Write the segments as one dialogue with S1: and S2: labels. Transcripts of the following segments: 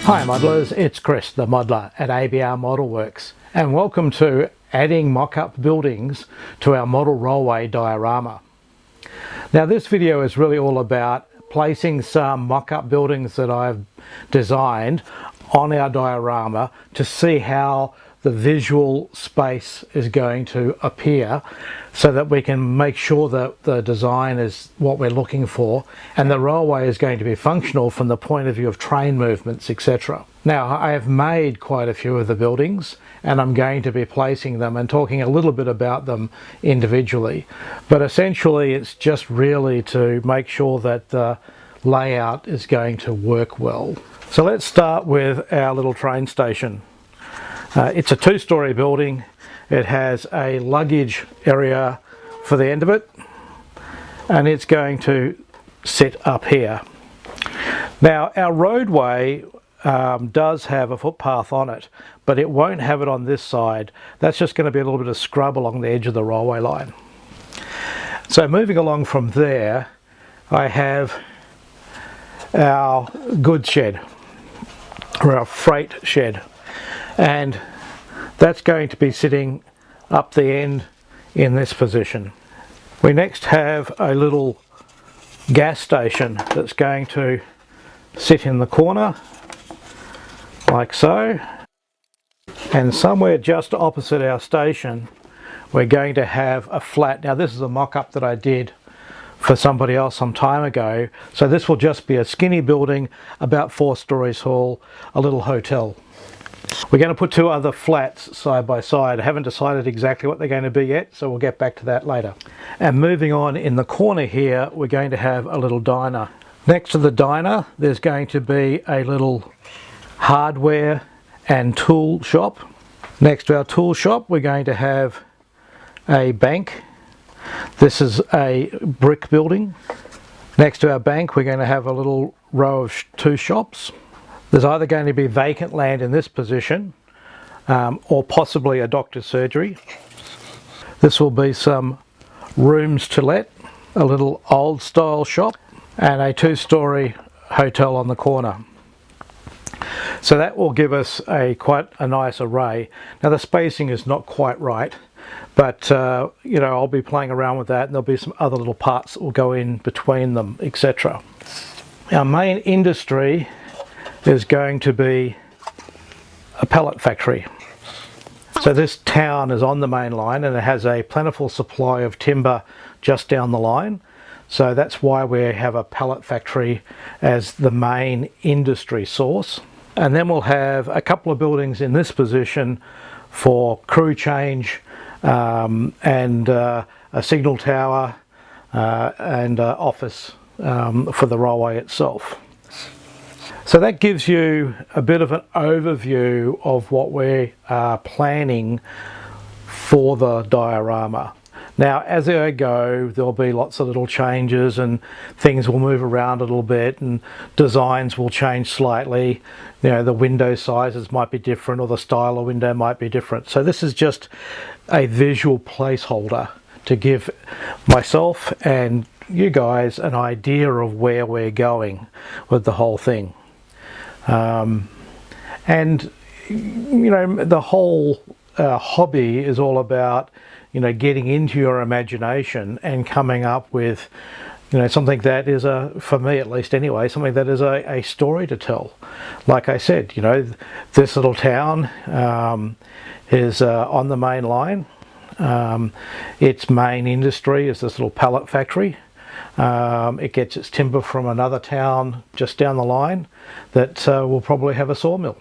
S1: Hi modelers, it's Chris the modeler at ABR Modelworks, and welcome to adding mock-up buildings to our model rollway diorama. Now this video is really all about placing some mock-up buildings that I've designed on our diorama to see how the visual space is going to appear, so that we can make sure that the design is what we're looking for and the railway is going to be functional from the point of view of train movements, etc. Now I have made quite a few of the buildings and I'm going to be placing them and talking a little bit about them individually, but essentially it's just really to make sure that the layout is going to work well. So let's start with our little train station. It's a two-story building. It has a luggage area for the end of it, and it's going to sit up here. Now our roadway does have a footpath on it, but it won't have it on this side. That's just going to be a little bit of scrub along the edge of the railway line. So moving along from there, I have our goods shed, or our freight shed, and that's going to be sitting up the end in this position. We next have a little gas station that's going to sit in the corner like so, and somewhere just opposite our station we're going to have a flat. Now this is a mock-up that I did for somebody else some time ago, so this will just be a skinny building about 4 stories tall, a little hotel. We're going to put two other flats side by side. I haven't decided exactly what they're going to be yet, so we'll get back to that later. And moving on, in the corner here we're going to have a little diner. Next to the diner there's going to be a little hardware and tool shop. Next to our tool shop we're going to have a bank. This is a brick building. Next to our bank we're going to have a little row of 2 shops. There's either going to be vacant land in this position or possibly a doctor's surgery. This will be some rooms to let, a little old style shop, and a 2-story hotel on the corner. So that will give us quite a nice array. Now the spacing is not quite right, but you know, I'll be playing around with that, and there'll be some other little parts that will go in between them, etc. Our main industry is going to be a pallet factory. So this town is on the main line and it has a plentiful supply of timber just down the line. So that's why we have a pallet factory as the main industry source. And then we'll have a couple of buildings in this position for crew change and a signal tower and office for the railway itself. So that gives you a bit of an overview of what we are planning for the diorama. Now as I go, there'll be lots of little changes and things will move around a little bit and designs will change slightly. You know, the window sizes might be different or the style of window might be different. So this is just a visual placeholder to give myself and you guys an idea of where we're going with the whole thing. And you know, the whole hobby is all about, you know, getting into your imagination and coming up with, you know, something that is for me at least anyway, something that is a story to tell. Like I said, you know, this little town is on the main line. Its main industry is this little pallet factory. It gets its timber from another town just down the line that will probably have a sawmill.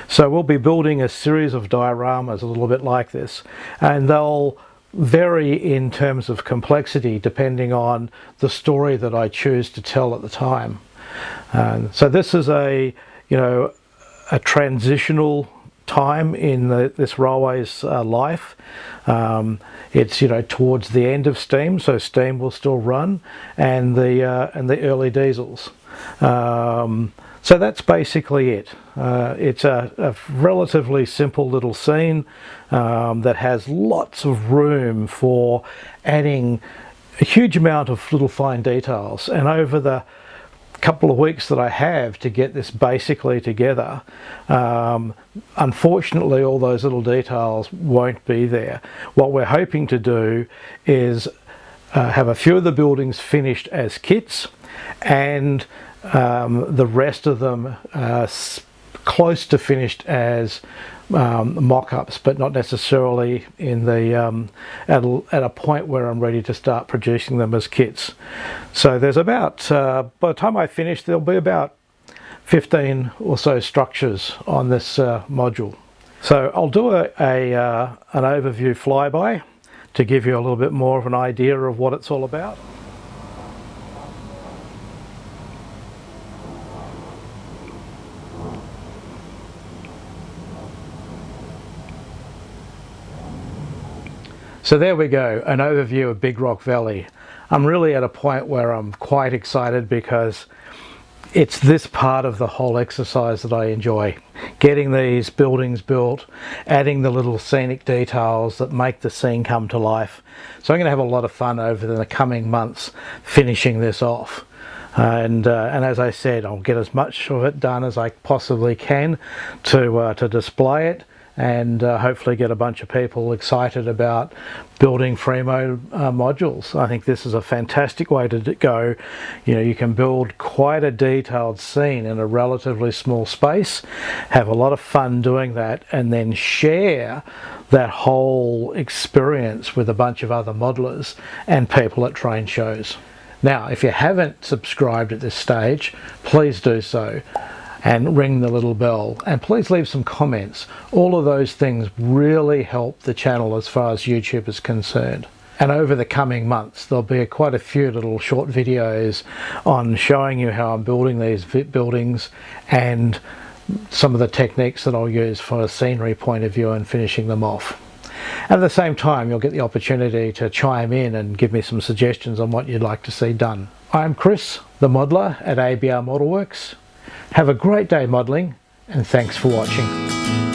S1: So we'll be building a series of dioramas a little bit like this, and they'll vary in terms of complexity depending on the story that I choose to tell at the time. So this is a transitional time in this railway's life. It's, you know, towards the end of steam, so steam will still run, and the early diesels. So that's basically it. It's a relatively simple little scene that has lots of room for adding a huge amount of little fine details, and over the couple of weeks that I have to get this basically together, unfortunately all those little details won't be there. What we're hoping to do is have a few of the buildings finished as kits, and the rest of them close to finished as mock-ups, but not necessarily in the at a point where I'm ready to start producing them as kits. So there's about, by the time I finish, there'll be about 15 or so structures on this module. So I'll do an overview flyby to give you a little bit more of an idea of what it's all about. So there we go, an overview of Big Rock Valley. I'm really at a point where I'm quite excited because it's this part of the whole exercise that I enjoy. Getting these buildings built, adding the little scenic details that make the scene come to life. So I'm going to have a lot of fun over the coming months finishing this off. And as I said, I'll get as much of it done as I possibly can to display it, and hopefully get a bunch of people excited about building Fremo modules. I think this is a fantastic way to go. You know, you can build quite a detailed scene in a relatively small space, have a lot of fun doing that, and then share that whole experience with a bunch of other modelers and people at train shows. Now, if you haven't subscribed at this stage, please do so. And ring the little bell, and please leave some comments. All of those things really help the channel as far as YouTube is concerned. And over the coming months there'll be quite a few little short videos on showing you how I'm building these buildings and some of the techniques that I'll use from a scenery point of view and finishing them off. And at the same time, you'll get the opportunity to chime in and give me some suggestions on what you'd like to see done. I'm Chris, the modeler at ABR Modelworks. Have a great day modelling, and thanks for watching.